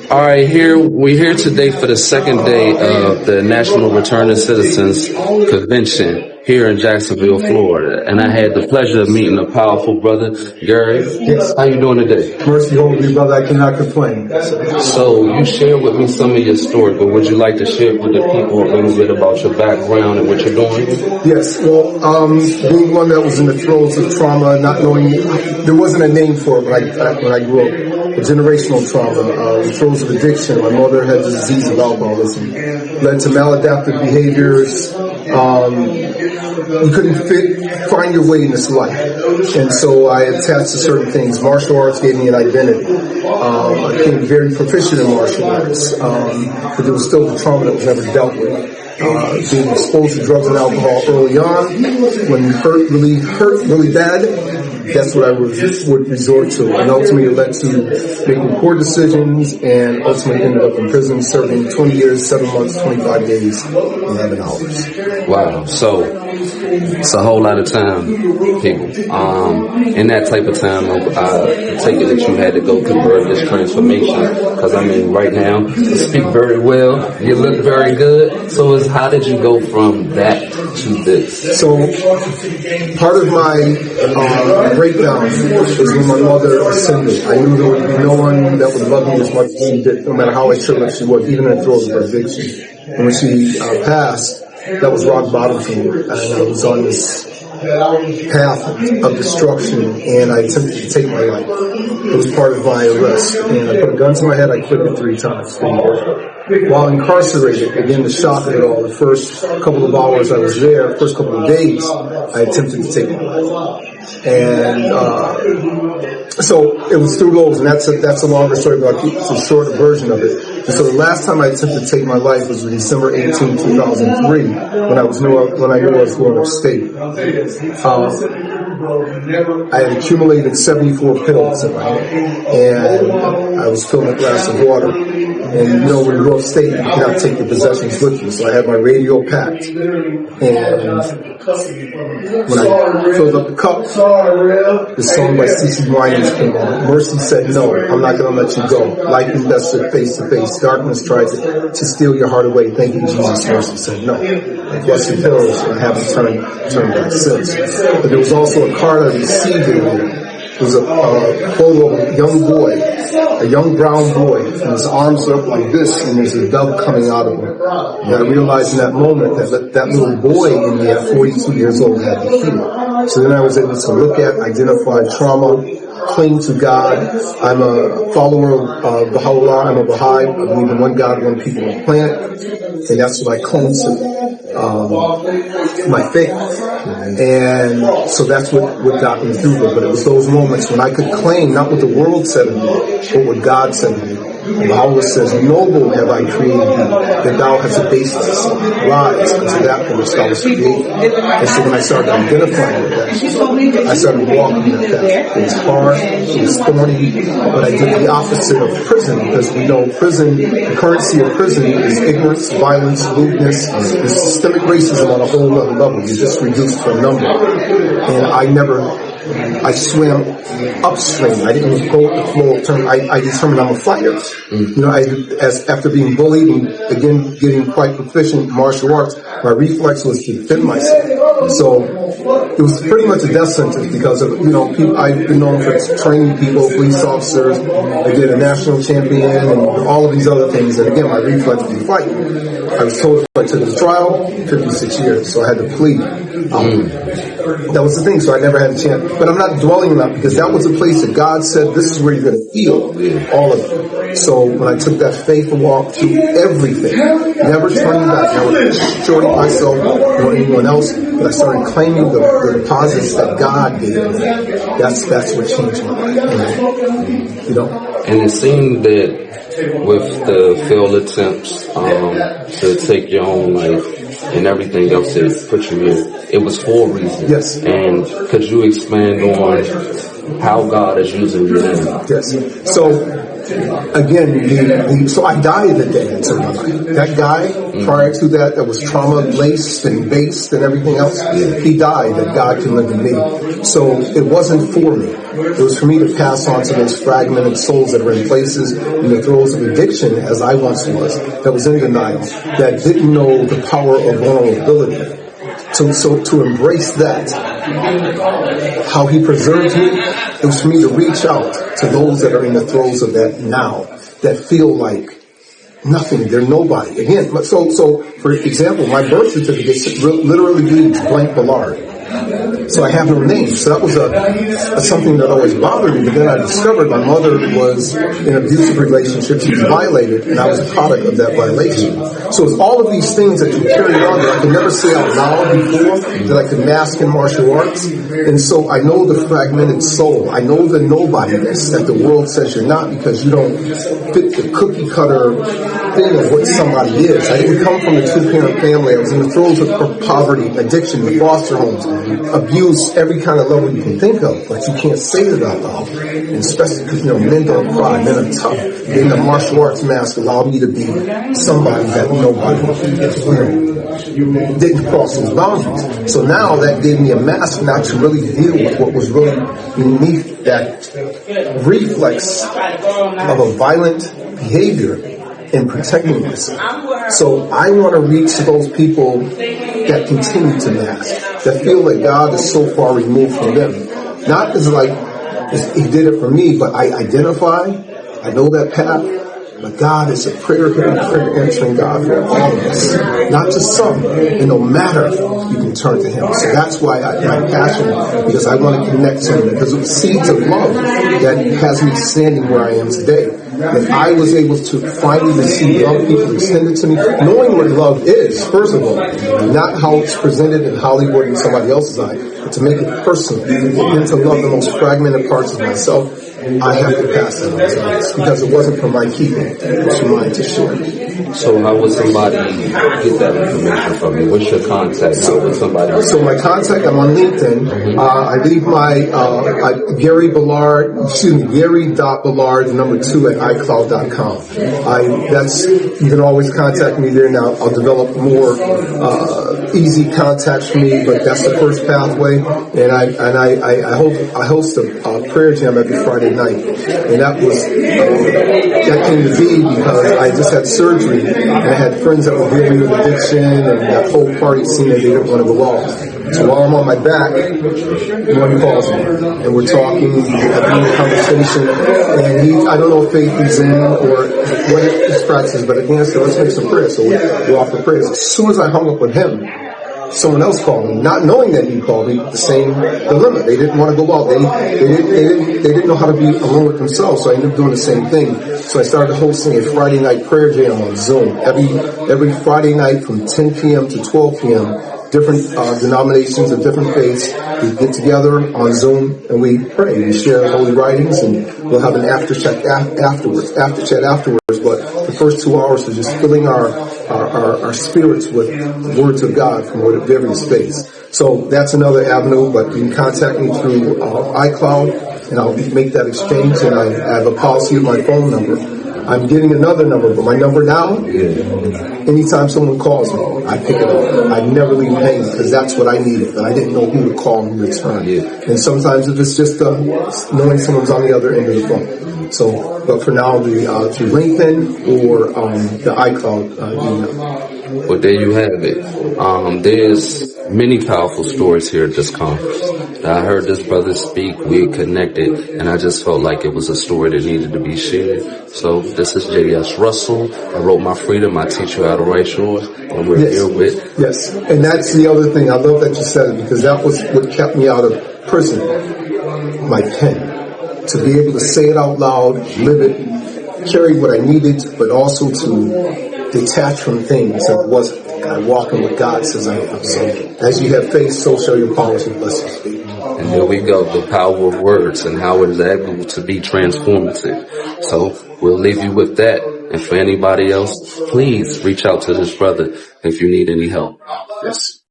All right, we're here today for the second day of the National Returning Citizens Convention here in Jacksonville, Florida. And I had the pleasure of meeting a powerful brother, Garry. Yes. How you doing today? Mercy hold me, brother. I cannot complain. So you shared with me some of your story, but would you like to share with the people a little bit about your background and what you're doing? Yes. Well, being one that was in the throes of trauma, not knowing, there wasn't a name for it when I grew up. Generational trauma, throes of addiction. My mother had the disease of alcoholism, led to maladaptive behaviors. You couldn't find your way in this life, and so I attached to certain things. Martial arts gave me an identity. I became very proficient in martial arts, but there was still the trauma that was never dealt with. Being exposed to drugs and alcohol early on, when it hurt really bad, that's what I would resort to. And ultimately it led to making poor decisions and ultimately ended up in prison serving 20 years, 7 months, 25 days, 11 hours. Wow. So it's a whole lot of time, people. In that type of time, I take it that you had to go through this transformation. Because, I mean, right now, you speak very well. You look very good. So how did you go from that to this? So part of my breakdown is when my mother ascended. I knew there would be no one that would love me as much as she did, no matter how extreme she was, even in the throes of her addiction. And when she passed, that was rock bottom for me. And I was on this path of destruction, and I attempted to take my life. It was part of my arrest, and I put a gun to my head. I quit it 3 times. While incarcerated, again, the shock of it all, the first couple of hours I was there, first couple of days, I attempted to take my life. And so it was through those, and that's a longer story, but it's a short version of it. And so the last time I attempted to take my life was December 18, 2003, when I knew I was going upstate. I had accumulated 74 pills in my hand, and I was filling a glass of water. And you know, when you go upstate, you cannot take your possessions with you. So I had my radio packed, and when I filled up the cup, the song by C.C. Winans came on. Mercy said, "No, I'm not going to let you go. Life and death stood face to face. Darkness tried to steal your heart away. Thank you, Jesus." Mercy said, "No. Blessed pills, I haven't turned back since." But there was also a card I received in there. It was a photo of a young boy, a young brown boy, and his arms are up like this, and there's a dove coming out of him. And I realized in that moment that little boy in me at 42 years old had to heal. So then I was able to look at, identify trauma, cling to God. I'm a follower of Baha'u'llah. I'm a Baha'i. I believe in one God, one people, one planet. And that's what I cling to, my faith. And so that's what got me through it. But it was those moments when I could claim not what the world said of me, but what God said of me. The Bible says, "Noble have I created thee, that thou hast a basis. Rise unto that for which thou was created." And so when I started identifying with that, I started walking in that path. It was hard, it was thorny, but I did the opposite of prison, because we know prison, the currency of prison is ignorance, violence, lewdness, and systemic racism on a whole other level. You're just reduced to a number. And I swam upstream. I didn't go with the flow of turn. I determined I'm a fighter. You know, after being bullied and again getting quite proficient in martial arts, my reflex was to defend myself. So it was pretty much a death sentence because of, you know, people, I've been known for training people, police officers. I did a national champion and all of these other things. And again, my reflex was to fight. I was told if I took the trial, 56 years, so I had to plead. That was the thing, so I never had a chance. But I'm not dwelling on that because that was a place that God said, this is where you're going to heal all of it. So when I took that faithful walk through everything, never turning back, never destroying myself or anyone else, but I started claiming the deposits that God gave me. That's what changed my life. You know? And it seemed that with the failed attempts to take your own life and everything else that put you in, it was for a reason. Yes. And could you expand on how God is using you now? Yes. So again, so I died the day into my life. That guy, prior to that was trauma-laced and based and everything else, he died that God can live in me. So it wasn't for me. It was for me to pass on to those fragmented souls that are in places in the throes of addiction, as I once was, that was in denial, that didn't know the power of vulnerability. So to embrace that, how he preserved me, it was for me to reach out to those that are in the throes of that now, that feel like nothing, they're nobody. Again, so for example, my birth certificate literally reads Blank Ballard. So I have no name. So that was something that always bothered me. But then I discovered my mother was in an abusive relationship. She was violated, and I was a product of that violation. So it's all of these things that you carry on that I could never say out loud before, that I could mask in martial arts. And so I know the fragmented soul. I know the nobodiness that the world says you're not, because you don't fit the cookie cutter thing of what somebody is. I didn't come from a two-parent family. I was in the throes of poverty, addiction, the foster homes, abuse, every kind of level you can think of, but you can't say it out loud. And especially because, men don't cry, men are tough. Then the martial arts mask allowed me to be somebody that nobody didn't cross those boundaries. So now that gave me a mask not to really deal with what was really beneath that reflex of a violent behavior in protecting myself. So I want to reach those people that continue to mask, that feel that God is so far removed from them. Not as like he did it for me, but I identify, I know that path. But God is a prayer-hearing, prayer-answering God for all of us, not just some. And no matter, you can turn to Him. So that's why my passion, because I want to connect to Him, because of the seeds of love that has me standing where I am today. That I was able to finally receive love, people extended to me, knowing what love is, first of all, not how it's presented in Hollywood and somebody else's eye, but to make it personal, and to love the most fragmented parts of myself. I have to pass that on to others, because it wasn't for my keeping, it was for mine to share. So how would somebody get that information from you? What's your contact? So my contact, I'm on LinkedIn. I leave my Garry Ballard, Garry.Ballard, number 2 at iCloud.com. You can always contact me there now. I'll develop more easy contacts for me, but that's the first pathway. And I host a prayer jam every Friday night, and that came to be because I just had surgery, and I had friends that were dealing with addiction and that whole party scene, and they didn't want to go off. So while I'm on my back, one calls me, and we're talking, having a conversation, and I don't know if faith is in or what his practice, but again, so let's make some prayers. So we offer prayers. As soon as I hung up with him, someone else called me, not knowing that he called me, the same dilemma. They didn't want to go out. They didn't know how to be alone with themselves, so I ended up doing the same thing. So I started hosting a Friday night prayer jam on Zoom. Every Friday night from 10 p.m. to 12 p.m., different denominations of different faiths, we get together on Zoom and we pray. We share holy writings, and we'll have an after chat afterwards. But the first 2 hours is just filling our spirits with the words of God from various faiths. So that's another avenue, but you can contact me through iCloud, and I'll make that exchange, and I have a policy of my phone number. I'm getting another number, but my number now, anytime someone calls me, I pick it up. I never leave hanging, because that's what I needed, and I didn't know who to call in return. And sometimes if it's just knowing someone's on the other end of the phone. So, but for now, through LinkedIn or the iCloud email. Well, there you have it. There's many powerful stories here at this conference. I heard this brother speak, we connected, and I just felt like it was a story that needed to be shared. So this is J.S. Russell. I wrote My Freedom, I teach you how to write yours, and we're here with... Yes, and that's the other thing. I love that you said it, because that was what kept me out of prison, my pen. To be able to say it out loud, live it, carry what I needed, but also to detach from things that wasn't. I'm walking with God says I am. So as you have faith, so shall your powers and blessings be. And there we go, the power of words and how it is able to be transformative. So we'll leave you with that. And for anybody else, please reach out to this brother if you need any help. Yes.